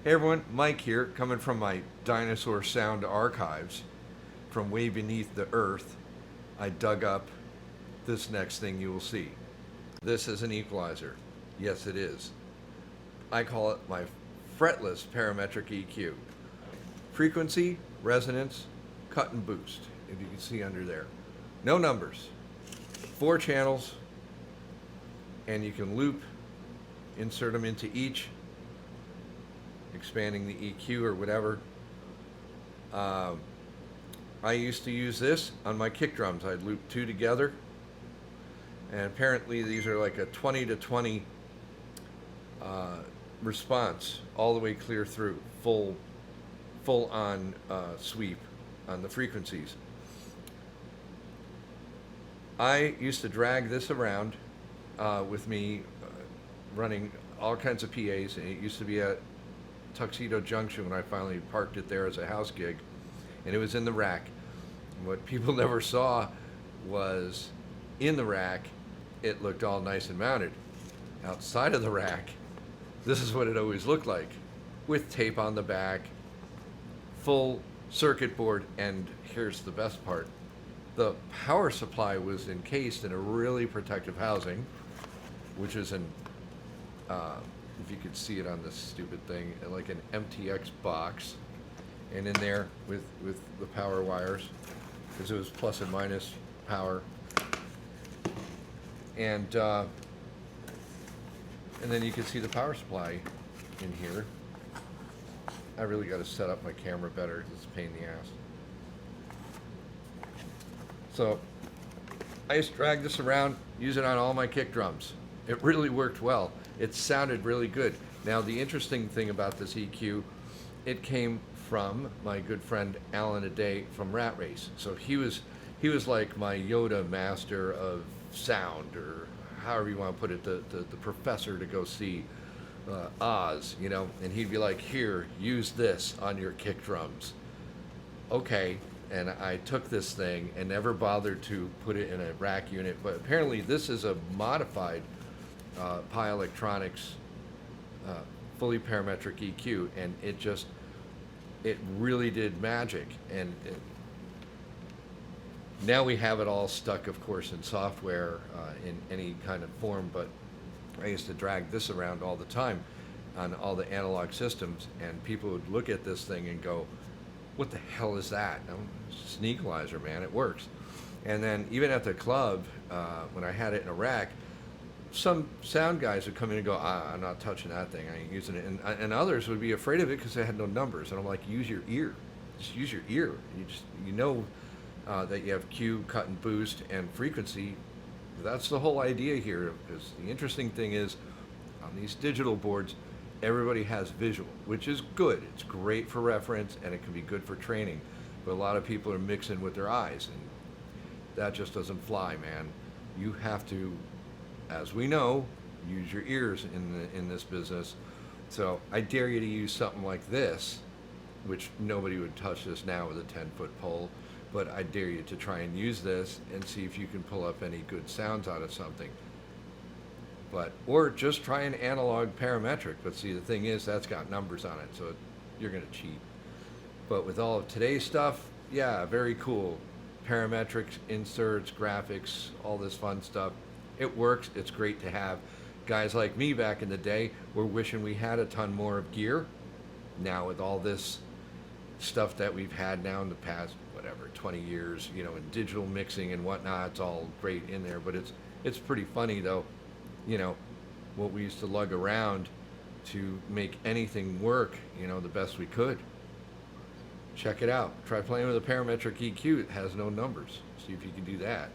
Hey everyone, Mike here, coming from my dinosaur sound archives from way beneath the earth. I dug up this next thing you will see. This is an equalizer. Yes, it is. I call it my fretless parametric EQ. Frequency, resonance, cut and boost, if you can see under there. No numbers. 4 channels, and you can loop, insert them into each, expanding the EQ or whatever. I used to use this on my kick drums. I'd loop 2 together, and apparently these are like a 20 to 20 response all the way clear through, full on sweep on the frequencies. I used to drag this around with me running all kinds of PAs, and it used to be at Tuxedo Junction when I finally parked it there as a house gig, and it was in the rack. And what people never saw was in the rack it looked all nice and mounted. Outside of the rack, this is what it always looked like, with tape on the back, full circuit board, and here's the best part. The power supply was encased in a really protective housing, which is an if you could see it on this stupid thing, like an MTX box, and in there with the power wires, because it was plus and minus power, and then you can see the power supply in here. I really got to set up my camera better. It's a pain in the ass. So I used to drag this around, use it on all my kick drums. It really worked well. It sounded really good. Now the interesting thing about this EQ, it came from my good friend Alan Aday from Rat Race. So he was like my Yoda master of sound, or however you want to put it, the professor to go see Oz, you know, and he'd be like, here, use this on your kick drums. Okay, and I took this thing and never bothered to put it in a rack unit, but apparently this is a modified PAiA Electronics fully parametric EQ, and it really did magic. And now we have it all stuck, of course, in software in any kind of form, but I used to drag this around all the time on all the analog systems, and people would look at this thing and go, what the hell is that? It's just an equalizer, man, it works. And then even at the club, when I had it in a rack, some sound guys would come in and go, I'm not touching that thing, I ain't using it. And others would be afraid of it because they had no numbers. And I'm like, use your ear. Just use your ear. You know that you have Q, cut and boost, and frequency. That's the whole idea here. Because the interesting thing is, on these digital boards, everybody has visual, which is good. It's great for reference, and it can be good for training. But a lot of people are mixing with their eyes, and that just doesn't fly, man. You have to, as we know, use your ears in this business. So I dare you to use something like this, which nobody would touch this now with a 10-foot pole, but I dare you to try and use this and see if you can pull up any good sounds out of something. Or just try an analog parametric, but see, the thing is, that's got numbers on it, so you're gonna cheat. But with all of today's stuff, yeah, very cool. Parametrics, inserts, graphics, all this fun stuff. It works, it's great to have. Guys like me back in the day were wishing we had a ton more of gear. Now with all this stuff that we've had now in the past, whatever, 20 years, you know, in digital mixing and whatnot, it's all great in there, but it's pretty funny though, you know, what we used to lug around to make anything work, you know, the best we could. Check it out. Try playing with a parametric EQ. It has no numbers. See if you can do that.